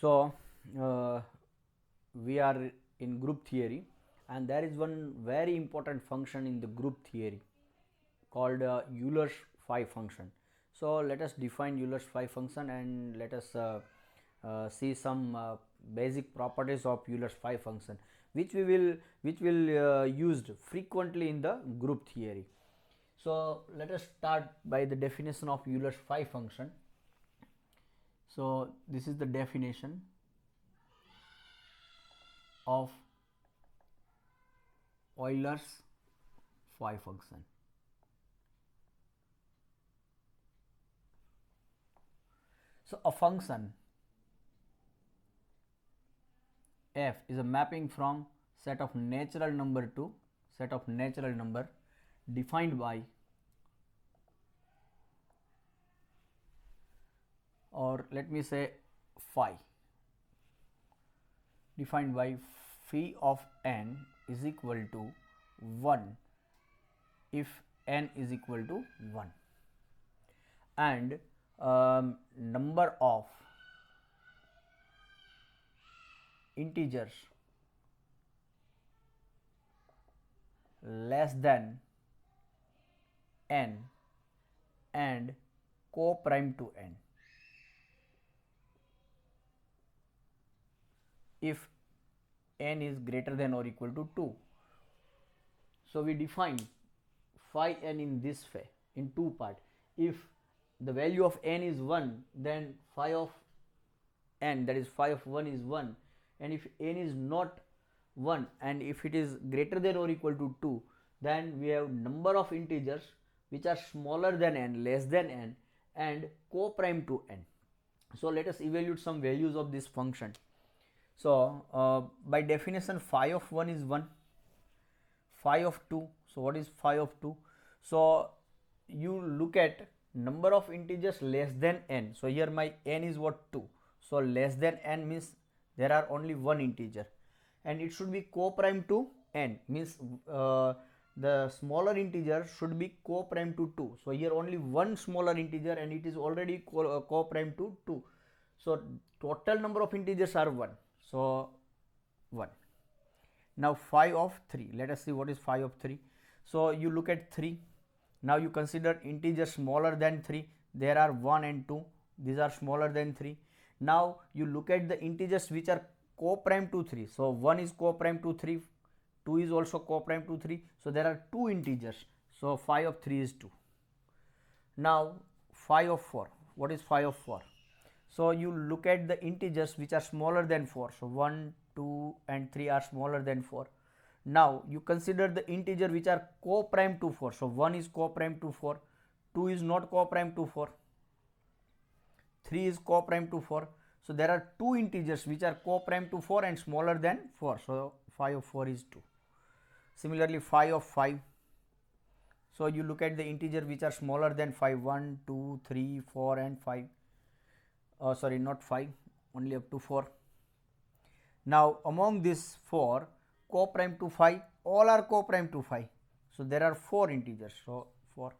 So we are in group theory, and there is one very important function in the group theory called Euler's phi function. So let us define Euler's phi function and let us see some basic properties of Euler's phi function, which will used frequently in the group theory. So let us start by the definition of Euler's phi function. So this is the definition of Euler's phi function. So a function f is a mapping from set of natural number to set of natural number defined by, or let me say phi, defined by phi of n is equal to 1 if n is equal to 1, and number of integers less than n and co-prime to n if n is greater than or equal to 2. So we define phi n in this way, in two parts. If the value of n is 1, then phi of n, that is phi of 1, is 1, and if n is not 1 and if it is greater than or equal to 2, then we have number of integers which are smaller than n, less than n, and co-prime to n. So let us evaluate some values of this function. So by definition, phi of 1 is 1, phi of 2. So what is phi of 2? So you look at number of integers less than n. So here my n is what? 2. So less than n means there are only one integer, and it should be co-prime to n, means the smaller integer should be co-prime to 2. So here only one smaller integer and it is already co-prime to 2. So total number of integers are 1. So 1. Now phi of 3, let us see what is phi of 3. So you look at 3. Now you consider integers smaller than 3. There are 1 and 2. These are smaller than 3. Now you look at the integers which are co-prime to 3. So 1 is co-prime to 3. 2 is also co-prime to 3. So there are 2 integers. So phi of 3 is 2. Now phi of 4. What is phi of 4? So you look at the integers which are smaller than 4. So 1, 2 and 3 are smaller than 4. Now you consider the integer which are co-prime to 4. So 1 is co-prime to 4, 2 is not co-prime to 4, 3 is co-prime to 4. So there are 2 integers which are co-prime to 4 and smaller than 4. So phi of 4 is 2. Similarly phi of 5. So you look at the integer which are smaller than 5, 1, 2, 3, 4 and 5. Sorry, not 5, only up to 4. Now among these 4, co-prime to 5, all are co-prime to 5. So there are 4 integers. So 4.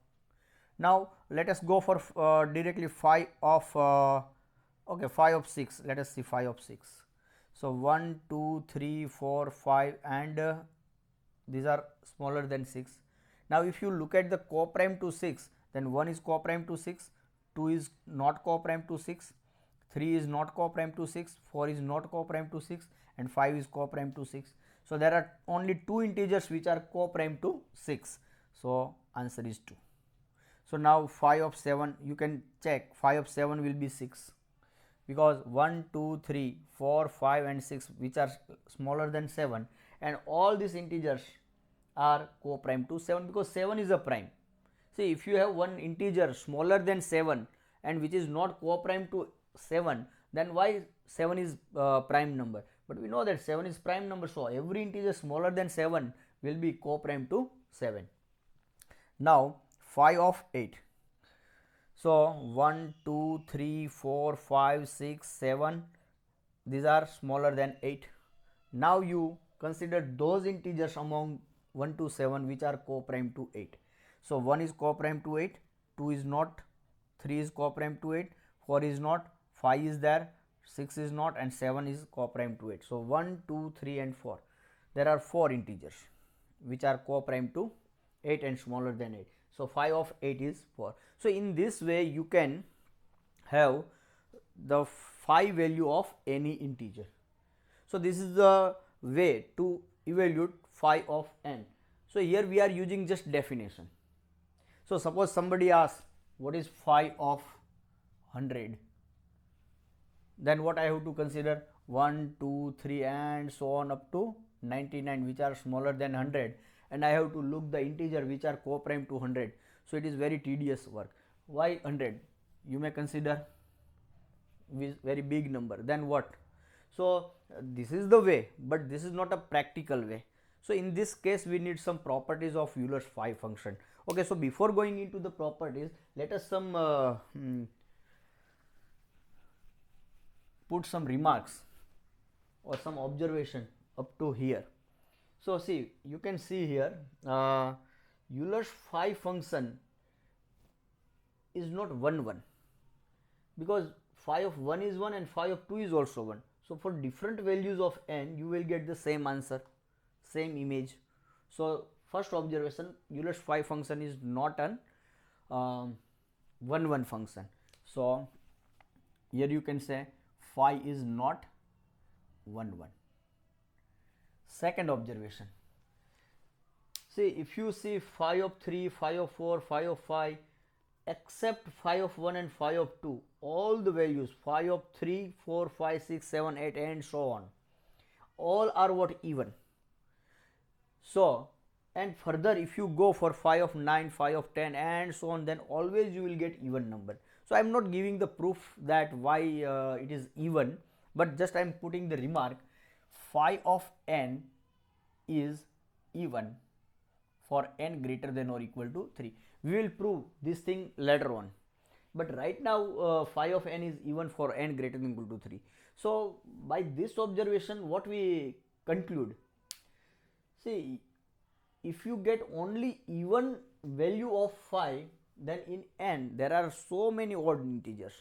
Now let us go for directly phi of phi of 6. Let us see phi of 6. So 1, 2, 3, 4, 5 and these are smaller than 6. Now if you look at the co-prime to 6, then 1 is co-prime to 6, 2 is not co-prime to 6, 3 is not co-prime to 6, 4 is not co-prime to 6 and 5 is co-prime to 6. So there are only 2 integers which are co-prime to 6. So answer is 2. So now phi of 7, you can check, phi of 7 will be 6, because 1, 2, 3, 4, 5 and 6 which are smaller than 7, and all these integers are co-prime to 7, because 7 is a prime. See, if you have one integer smaller than 7 and which is not co-prime to 7, then why 7 is prime number? But we know that 7 is prime number, so every integer smaller than 7 will be co-prime to 7. Now phi of 8. So 1, 2, 3, 4, 5, 6, 7, these are smaller than 8. Now you consider those integers among 1 to 7 which are co-prime to 8. So 1 is co-prime to 8, 2 is not, 3 is co-prime to 8, 4 is not, 5 is there, 6 is not, and 7 is co-prime to 8. So 1, 2, 3 and 4. There are 4 integers which are co-prime to 8 and smaller than 8. So 5 of 8 is 4. So in this way you can have the phi value of any integer. So this is the way to evaluate phi of n. So here we are using just definition. So suppose somebody asks what is phi of 100, then what I have to consider? 1, 2, 3 and so on up to 99 which are smaller than 100, and I have to look the integer which are co-prime to 100. So it is very tedious work. Why 100? You may consider very big number, then what? So this is the way, but this is not a practical way. So in this case we need some properties of Euler's phi function. Okay, so before going into the properties, let us put some remarks or some observation up to here. So see, you can see here Euler's phi function is not 1 1, because phi of 1 is 1 and phi of 2 is also 1. So for different values of n you will get the same answer, same image. So first observation, Euler's phi function is not an 1 1 function. So here you can say phi is not 1 1. Second observation, see, if you see phi of 3, phi of 4, phi of 5, except phi of 1 and phi of 2, all the values phi of 3, 4, 5, 6, 7, 8 and so on, all are what? Even. So and further if you go for phi of 9, phi of 10 and so on, then always you will get even number. So I am not giving the proof that why it is even, but just I am putting the remark, phi of n is even for n greater than or equal to 3. We will prove this thing later on, but right now phi of n is even for n greater than or equal to 3. So by this observation what we conclude? See, if you get only even value of phi, then in n there are so many odd integers.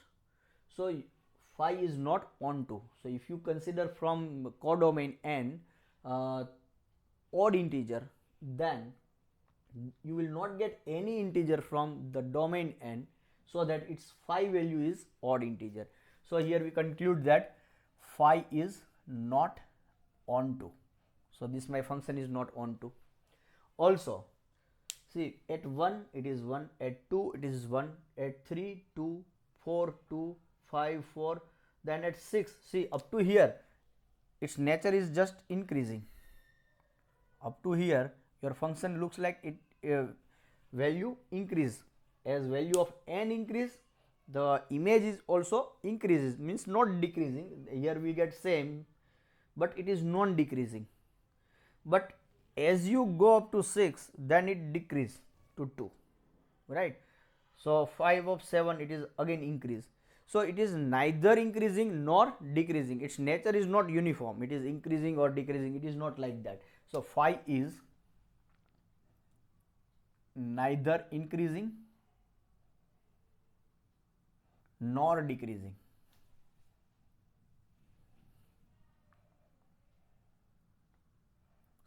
So phi is not onto. So if you consider from codomain n odd integer, then you will not get any integer from the domain n, so that its phi value is odd integer. So here we conclude that phi is not onto. So this my function is not onto. Also see, at 1 it is 1, at 2 it is 1, at 3 2, 4 2, 5 4, then at 6, see, up to here its nature is just increasing. Up to here your function looks like it value increase. As value of n increase, the image is also increases, means not decreasing. Here we get same, but it is non decreasing. But as you go up to 6, then it decrease to 2, right? So 5 of 7 it is again increase. So it is neither increasing nor decreasing. Its nature is not uniform, it is increasing or decreasing, it is not like that. So phi is neither increasing nor decreasing.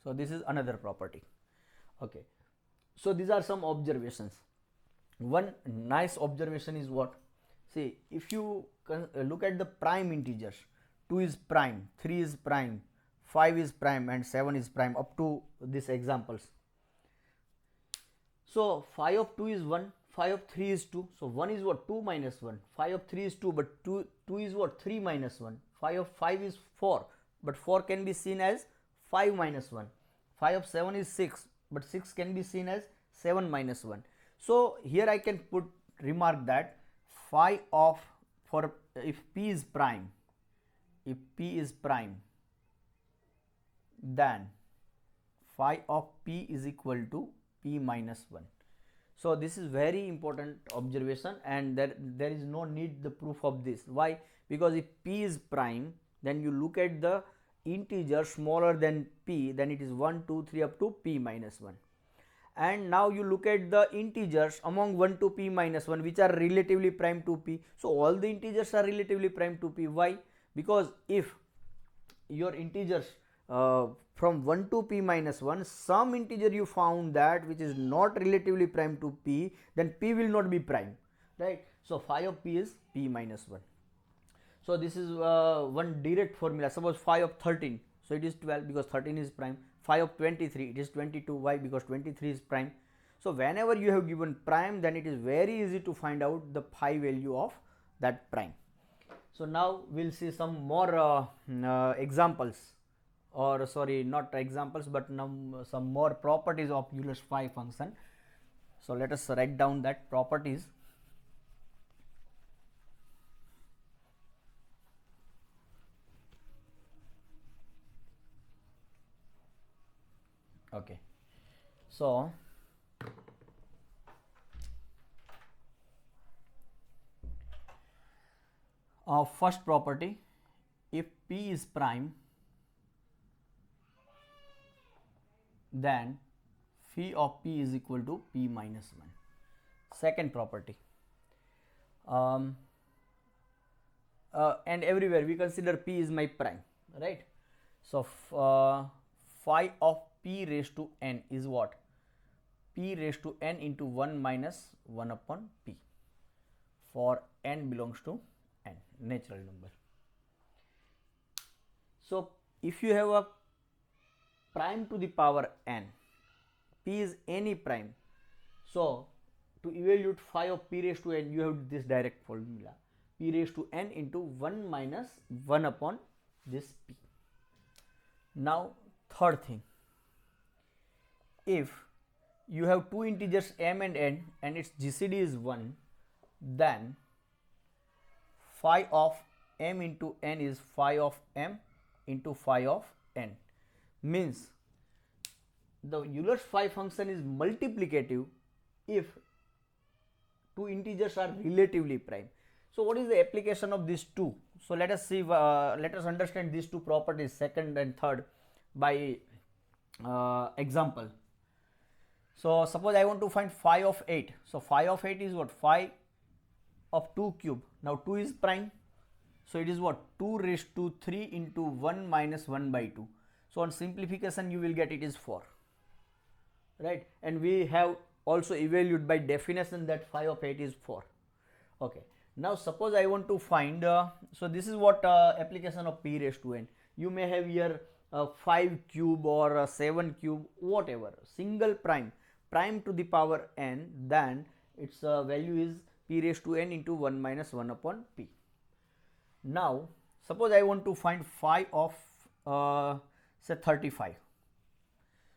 So this is another property. Okay, so these are some observations. One nice observation is what? See, if you look at the prime integers, 2 is prime, 3 is prime, 5 is prime and 7 is prime, up to these examples. So phi of 2 is 1, phi of 3 is 2. So 1 is what? 2 minus 1. Phi of 3 is 2, but 2 is what? 3 minus 1. Phi of 5 is 4, but 4 can be seen as 5 minus 1. Phi of 7 is 6, but 6 can be seen as 7 minus 1. So here I can put remark that phi of, for if p is prime, then phi of p is equal to p minus 1. So this is very important observation, and there is no need the proof of this. Why? Because if p is prime, then you look at the integer smaller than p, then it is 1 2 3 up to p minus 1. And now you look at the integers among 1 to p minus 1 which are relatively prime to p. So all the integers are relatively prime to p. Why? because if your integers from 1 to p minus 1, some integer you found that which is not relatively prime to p, then p will not be prime, right? So phi of p is p minus 1. So this is one direct formula. Suppose phi of 13, so it is 12 because 13 is prime. Phi of 23, it is 22. Why? Because 23 is prime. So whenever you have given prime, then it is very easy to find out the phi value of that prime. So now we'll see some more examples, or sorry, not examples, but some more properties of Euler's phi function. So let us write down that properties. Okay, so first property, if p is prime, then phi of p is equal to p minus 1. Second property, and everywhere we consider p is my prime, right? So phi of p raised to n is what? P raised to n into 1 minus 1 upon p, for n belongs to n, natural number. So if you have a prime to the power n, p is any prime, so to evaluate phi of p raised to n, you have this direct formula, p raised to n into 1 minus 1 upon this p. Now third thing, if you have two integers m and n and its GCD is 1, then phi of m into n is phi of m into phi of n, means the Euler's phi function is multiplicative if two integers are relatively prime. So what is the application of these two? So let us see, let us understand these two properties, second and third, by example. So suppose I want to find phi of 8. So phi of 8 is what? Phi of 2 cube. Now 2 is prime, so it is what? 2 raised to 3 into 1 minus 1 by 2. So on simplification you will get it is 4, right? And we have also evaluated by definition that phi of 8 is 4. Okay, now suppose I want to find, so this is what application of p raised to n. You may have here 5 cube or 7 cube, whatever, single prime to the power n, then its value is p raised to n into 1 minus 1 upon p. Now suppose I want to find phi of say 35.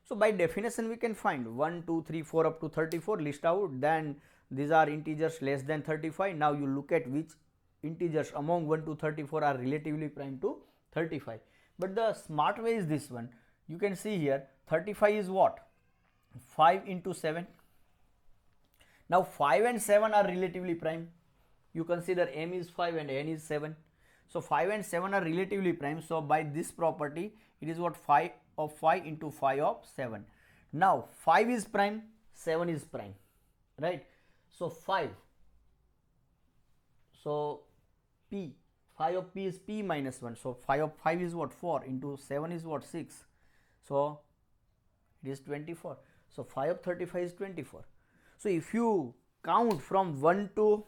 So by definition we can find 1, 2, 3, 4 up to 34, list out, then these are integers less than 35. Now you look at which integers among 1 to 34 are relatively prime to 35. But the smart way is this one. You can see here 35 is what? 5 into 7. Now 5 and 7 are relatively prime. You consider m is 5 and n is 7. So 5 and 7 are relatively prime. So by this property it is what? Phi of 5 into phi of 7. Now 5 is prime, 7 is prime, right? So 5, so p, phi of p is p minus 1. So phi of 5 is what? 4 into 7 is what? 6. So it is 24. So phi of 35 is 24. So if you count from 1 to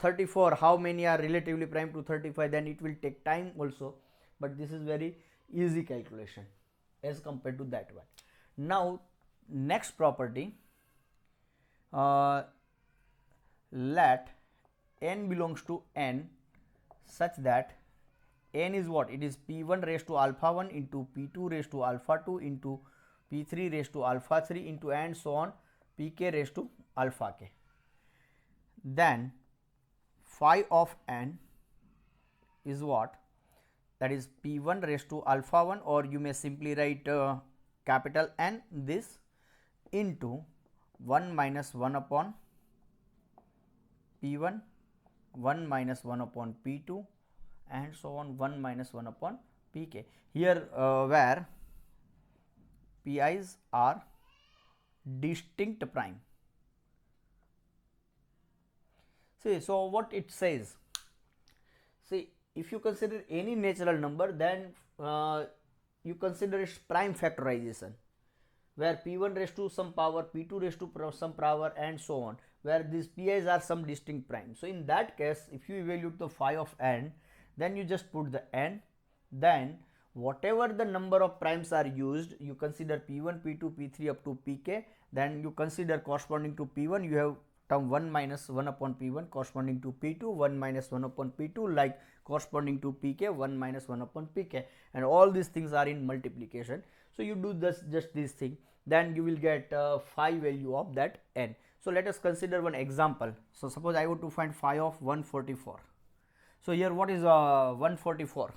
34 how many are relatively prime to 35, then it will take time also, but this is very easy calculation as compared to that one. Now next property, let n belongs to n such that n is what? It is p1 raised to alpha 1 into p2 raised to alpha 2 into p3 raised to alpha 3 into and so on pk raised to alpha k. Then phi of n is what? That is p1 raised to alpha 1, or you may simply write capital N this into 1 minus 1 upon p1, 1 minus 1 upon p2 and so on 1 minus 1 upon pk. Here where pi's are distinct prime. See, so what it says, see, if you consider any natural number, then you consider its prime factorization, where p1 raised to some power, p2 raised to some power, and so on, where these pi's are some distinct prime. So in that case, if you evaluate the phi of n, then you just put the n, then whatever the number of primes are used, you consider p1, p2, p3 up to pk, then you consider corresponding to p1 you have term 1 minus 1 upon p1, corresponding to p2 1 minus 1 upon p2, like corresponding to pk 1 minus 1 upon pk, and all these things are in multiplication. So you do this, just this thing, then you will get phi value of that n. So let us consider one example. So suppose I want to find phi of 144. So here what is 144?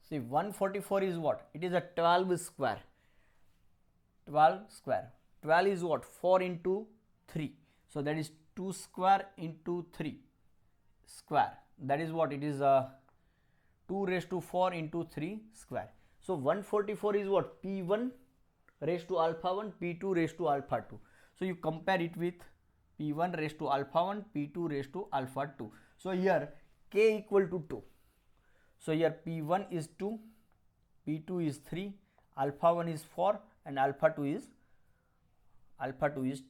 See, 144 is what? It is a 12 square. 12 square. 12 is what? 4 into 3. So that is 2 square into 3 square. That is what? It is 2 raised to 4 into 3 square. So 144 is what? P1 raised to alpha 1, P2 raised to alpha 2. So you compare it with P1 raised to alpha 1, P2 raised to alpha 2. So here k equal to 2. So here P1 is 2, P2 is 3, alpha 1 is 4, and alpha 2 is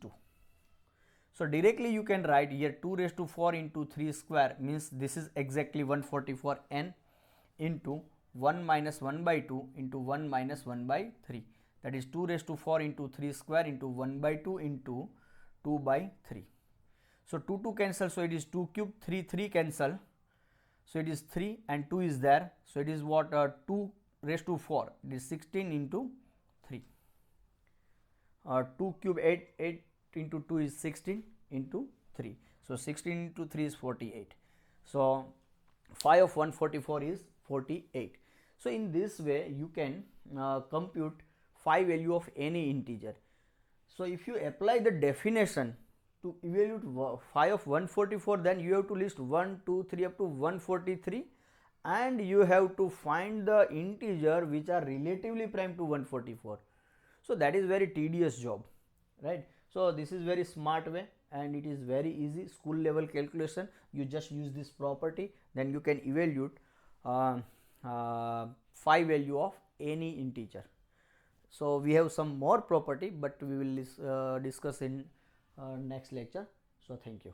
2. So directly you can write here 2 raised to 4 into 3 square means this is exactly 144 n into 1 minus 1 by 2 into 1 minus 1 by 3. That is 2 raised to 4 into 3 square into 1 by 2 into 2 by 3. So 2 cancel, so it is 2 cube, 3 cancel. So it is 3 and 2 is there. So it is what? 2 raised to 4. It is 16 into 3. 2 cube 8 into 2 is 16 into 3. So 16 into 3 is 48. So phi of 144 is 48. So in this way you can compute phi value of any integer. So if you apply the definition to evaluate phi of 144, then you have to list 1, 2, 3 up to 143, and you have to find the integer which are relatively prime to 144. So that is very tedious job, right? So this is very smart way and it is very easy school level calculation. You just use this property, then you can evaluate phi value of any integer. So we have some more property, but we will discuss in next lecture. So thank you.